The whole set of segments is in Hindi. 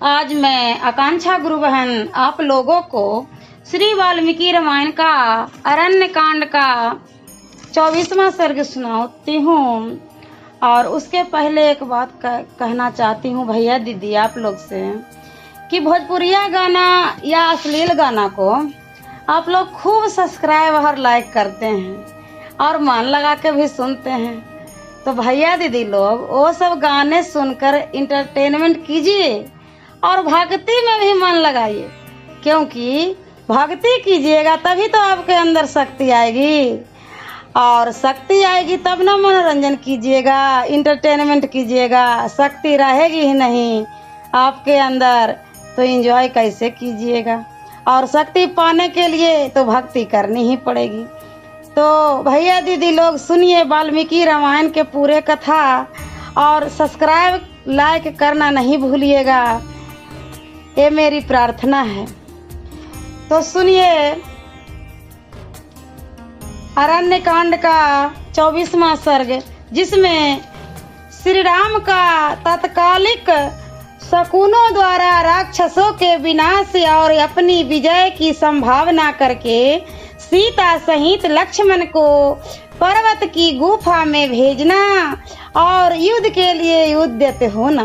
आज मैं आकांक्षा गुरु बहन आप लोगों को श्री वाल्मीकि रामायण का अरण्य कांड का 24वां सर्ग सुनाती हूँ। और उसके पहले एक बात कहना चाहती हूँ भैया दीदी आप लोग से कि भोजपुरिया गाना या अश्लील गाना को आप लोग खूब सब्सक्राइब और लाइक करते हैं और मन लगा के भी सुनते हैं। तो भैया दीदी लोग वो सब गाने सुनकर इंटरटेनमेंट कीजिए और भक्ति में भी मन लगाइए, क्योंकि भक्ति कीजिएगा तभी तो आपके अंदर शक्ति आएगी, और शक्ति आएगी तब ना मनोरंजन कीजिएगा, इंटरटेनमेंट कीजिएगा। शक्ति रहेगी ही नहीं आपके अंदर तो एंजॉय कैसे कीजिएगा। और शक्ति पाने के लिए तो भक्ति करनी ही पड़ेगी। तो भैया दीदी लोग सुनिए वाल्मीकि रामायण के पूरे कथा और सब्सक्राइब लाइक करना नहीं भूलिएगा, ये मेरी प्रार्थना है। तो सुनिए अरण्य कांड का 24वां सर्ग, जिसमें श्री राम का तत्कालिक शकुनों द्वारा राक्षसों के विनाश और अपनी विजय की संभावना करके सीता सहित लक्ष्मण को पर्वत की गुफा में भेजना और युद्ध के लिए उद्यत होना।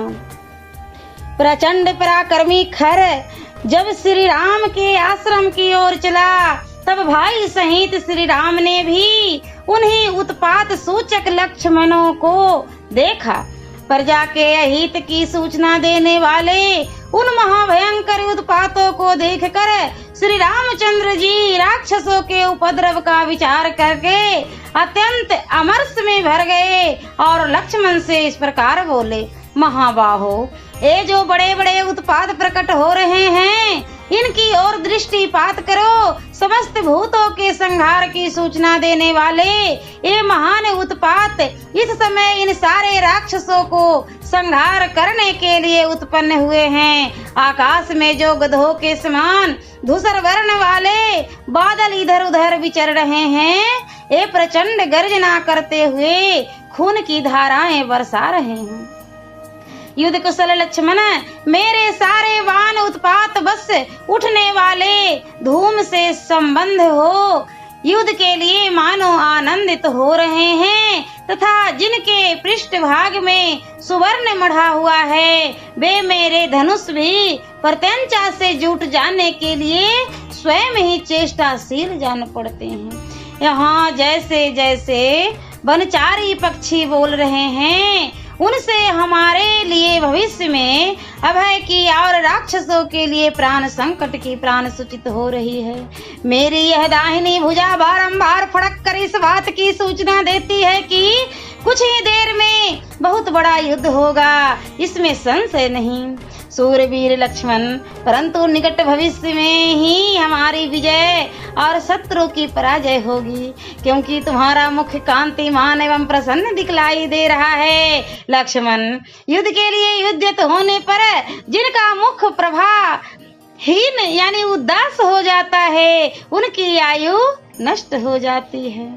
प्रचंड पराक्रमी खर जब श्री राम के आश्रम की ओर चला, तब भाई सहित श्री राम ने भी उन्हीं उत्पात सूचक लक्ष्मणों को देखा। प्रजा के अहित की सूचना देने वाले उन महाभयंकर उत्पातों को देखकर श्री रामचंद्र जी राक्षसों के उपद्रव का विचार करके अत्यंत अमरस में भर गए और लक्ष्मण से इस प्रकार बोले, महाबाहो, ये जो बड़े बड़े उत्पात प्रकट हो रहे हैं इनकी ओर दृष्टिपात करो। समस्त भूतों के संहार की सूचना देने वाले ये महान उत्पात इस समय इन सारे राक्षसों को संहार करने के लिए उत्पन्न हुए हैं। आकाश में जो गधों के समान धूसर वर्ण वाले बादल इधर उधर विचर रहे हैं, ये प्रचंड गर्जना करते हुए खून की धाराएं बरसा रहे हैं। युद्ध कुशल लक्ष्मण, मेरे सारे वान उत्पात बस उठने वाले धूम से संबंध हो युद्ध के लिए मानो आनंदित हो रहे हैं, तथा जिनके पृष्ठ भाग में सुवर्ण मढ़ा हुआ है वे मेरे धनुष भी प्रत्यंचा से जुट जाने के लिए स्वयं ही चेष्टाशील जान पड़ते हैं। यहाँ जैसे जैसे वनचारी पक्षी बोल रहे हैं उनसे हमारे लिए भविष्य में अभय की और राक्षसों के लिए प्राण संकट की प्राण सूचित हो रही है। मेरी यह दाहिनी भुजा बारंबार फड़क कर इस बात की सूचना देती है कि कुछ ही देर में बहुत बड़ा युद्ध होगा, इसमें संशय नहीं। सूरवीर लक्ष्मण, परंतु निकट भविष्य में ही हमारी विजय और शत्रु की पराजय होगी, क्योंकि तुम्हारा मुख कांतिमान एवं प्रसन्न दिखलाई दे रहा है। लक्ष्मण, युद्ध के लिए युद्धत होने पर जिनका मुख प्रभा हीन यानी उदास हो जाता है उनकी आयु नष्ट हो जाती है।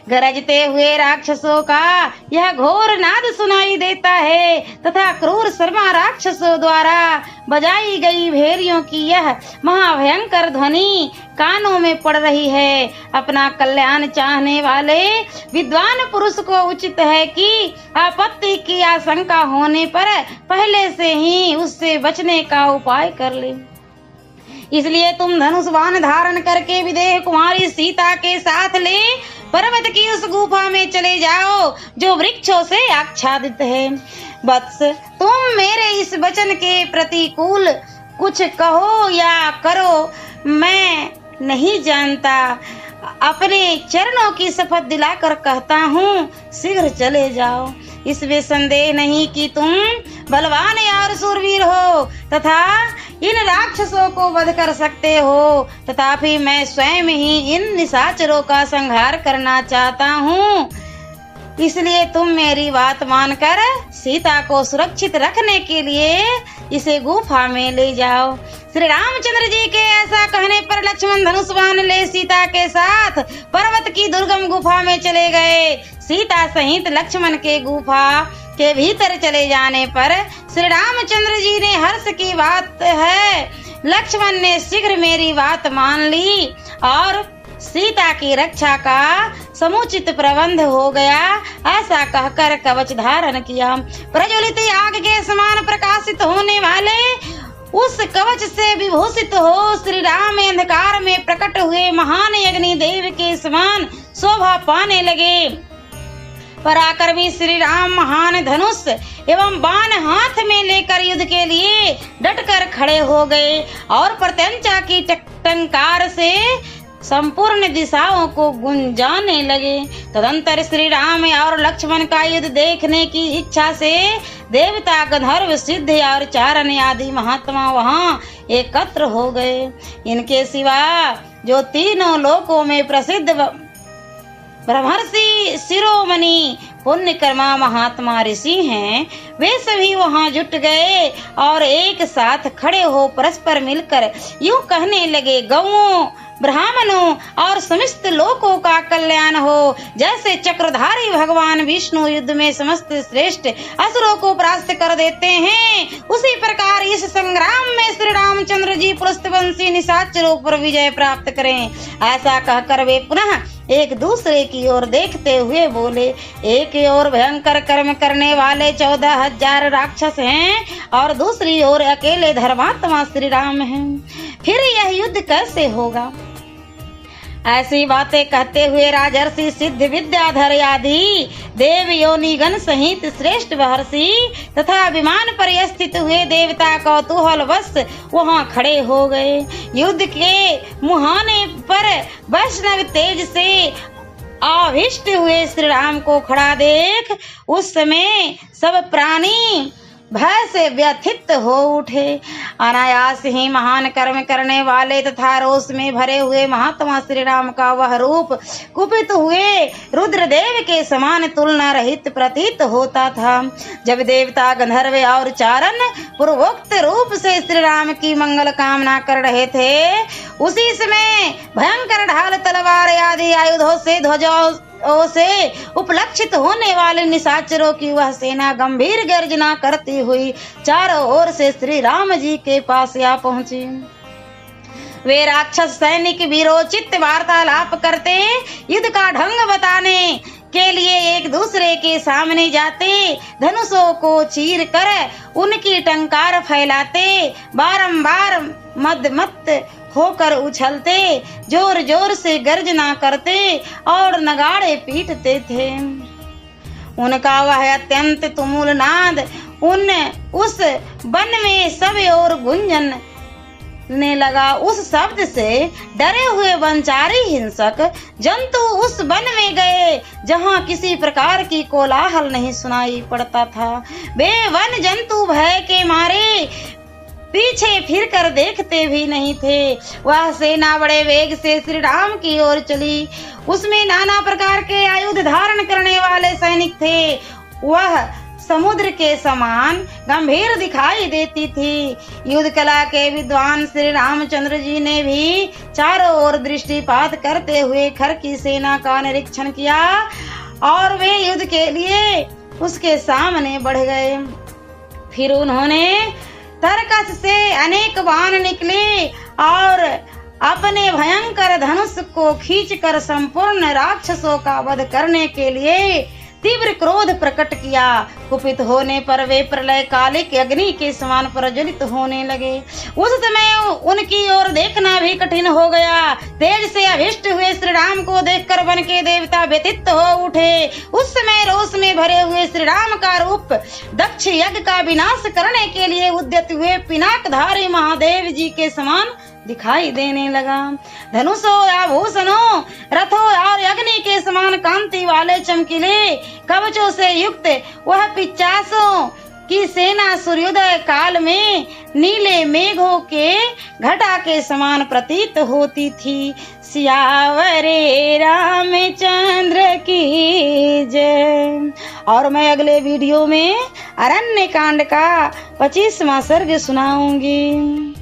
गरजते हुए राक्षसों का यह घोर नाद सुनाई देता है तथा क्रूर शर्मा राक्षसों द्वारा बजाई गई भेरियों की यह महाभयंकर ध्वनि कानों में पड़ रही है। अपना कल्याण चाहने वाले विद्वान पुरुष को उचित है कि आपत्ति की आशंका होने पर पहले से ही उससे बचने का उपाय कर ले। इसलिए तुम धनुष बाण धारण करके विदेह कुमारी सीता के साथ ले पर्वत की उस गुफा में चले जाओ जो वृक्षों से आच्छादित है। वत्स, तुम मेरे इस वचन के प्रतिकूल कुछ कहो या करो मैं नहीं जानता। अपने चरणों की शपथ दिलाकर कहता हूँ, शीघ्र चले जाओ। इसमें संदेह नहीं कि तुम बलवान और सूरवीर हो तथा इन राक्षसों को वध कर सकते हो, तथापि मैं स्वयं ही इन निशाचरों का संहार करना चाहता हूँ। इसलिए तुम मेरी बात मानकर सीता को सुरक्षित रखने के लिए इसे गुफा में ले जाओ। श्री रामचंद्र जी के ऐसा कहने पर लक्ष्मण धनुष बाण ले सीता के साथ पर्वत की दुर्गम गुफा में चले गए। सीता सहित लक्ष्मण के गुफा के भीतर चले जाने पर श्री रामचंद्र जी ने हर्ष की बात है, लक्ष्मण ने शीघ्र मेरी बात मान ली और सीता की रक्षा का समुचित प्रबंध हो गया। ऐसा कहकर कवच धारण किया। प्रज्वलित आग के समान प्रकाशित होने वाले उस कवच से विभूषित हो श्री राम अंधकार में प्रकट हुए महान अग्निदेव के समान शोभा पाने लगे। पराक्रमी श्री राम महान धनुष एवं बाण हाथ में लेकर युद्ध के लिए डटकर खड़े हो गए और प्रत्यंचा की टंकार से संपूर्ण दिशाओं को गुंजाने लगे। तदंतर श्री राम और लक्ष्मण का युद्ध देखने की इच्छा से देवता, गंधर्व, सिद्ध और चारण आदि महात्मा वहां एकत्र हो गए। इनके सिवा जो तीनों लोकों में प्रसिद्ध ब्रह्मर्षि शिरोमणि पुण्यकर्मा महात्मा ऋषि हैं, वे सभी वहां जुट गए और एक साथ खड़े हो परस्पर मिलकर यूं कहने लगे, गौओं, ब्राह्मणों और समस्त लोकों का कल्याण हो। जैसे चक्रधारी भगवान विष्णु युद्ध में समस्त श्रेष्ठ असुरों को परास्त कर देते हैं, उसी प्रकार इस संग्राम में श्री रामचंद्र जी पुलस्तवंशी निशाचरों पर विजय प्राप्त करें। ऐसा कहकर वे पुनः एक दूसरे की ओर देखते हुए बोले, एक ओर भयंकर कर्म करने वाले 14,000 राक्षस हैं और दूसरी ओर अकेले धर्मात्मा श्री राम हैं, फिर यह युद्ध कैसे होगा? ऐसी बातें कहते हुए राजर्षि, सिद्ध, विद्याधर आदि देव योनिगण सहित श्रेष्ठ महर्षि तथा विमान पर स्थित हुए देवता कौतूहल वश वहां खड़े हो गए। युद्ध के मुहाने पर वैष्णव तेज से आविष्ट हुए श्री राम को खड़ा देख उस समय सब प्राणी भय से व्यथित हो उठे। अनायास ही महान कर्म करने वाले तथा रोष में भरे हुए महात्मा श्री राम का वह रूप कुपित हुए रुद्रदेव के समान तुलना रहित प्रतीत होता था। जब देवता, गंधर्व और चारण पूर्वोक्त रूप से श्री राम की मंगल कामना कर रहे थे, उसी समय भयंकर ढाल, तलवार आदि आयुधों से, ध्वजों से उपलक्षित होने वाले निशाचरों की वह सेना गंभीर गर्जना करती हुई चारों ओर से श्री राम जी के पास आ पहुंची। वे राक्षस सैनिक वीरोचित वार्तालाप करते, युद्ध का ढंग बताने के लिए एक दूसरे के सामने जाते, धनुषों को चीर कर उनकी टंकार फैलाते, बारंबार मदमत्त होकर उछलते, जोर जोर से गर्जना करते और नगाड़े पीटते थे। उनका वह अत्यंत तुमुल नाद उस वन में सब ओर गूंजने लगा। उस शब्द से डरे हुए वनचारी हिंसक जंतु उस वन में गए जहां किसी प्रकार की कोलाहल नहीं सुनाई पड़ता था। वे वन जंतु भय के मारे पीछे फिर कर देखते भी नहीं थे। वह सेना बड़े वेग से श्री राम की ओर चली। उसमें नाना प्रकार के आयुध धारण करने वाले सैनिक थे। वह समुद्र के समान गंभीर दिखाई देती थी। युद्ध कला के विद्वान श्री रामचंद्र जी ने भी चारों ओर दृष्टिपात करते हुए खर की सेना का निरीक्षण किया और वे युद्ध के लिए उसके सामने बढ़ गए। फिर उन्होंने तरकस से अनेक बाण निकले और अपने भयंकर धनुष को खींचकर संपूर्ण राक्षसों का वध करने के लिए तीव्र क्रोध प्रकट किया। कुपित होने पर वे प्रलय कालिक अग्नि के समान प्रज्वलित होने लगे। उस समय उनकी ओर देखना भी कठिन हो गया। तेज से अभिष्ट हुए श्री राम को देखकर वन के देवता व्यथित हो उठे। उस समय रोष में भरे हुए श्री राम का रूप दक्ष यज्ञ का विनाश करने के लिए उद्यत हुए पिनाकधारी महादेव जी के समान दिखाई देने लगा। धनुषों, आभूषणों, रथों और अग्नि के समान कांति वाले चमकीले कवचों से युक्त वह 50 की सेना सूर्योदय काल में नीले मेघों के घटा के समान प्रतीत होती थी। सियावरे रामचंद्र की जय। और मैं अगले वीडियो में अरण्य कांड का 25वां सर्ग सुनाऊंगी।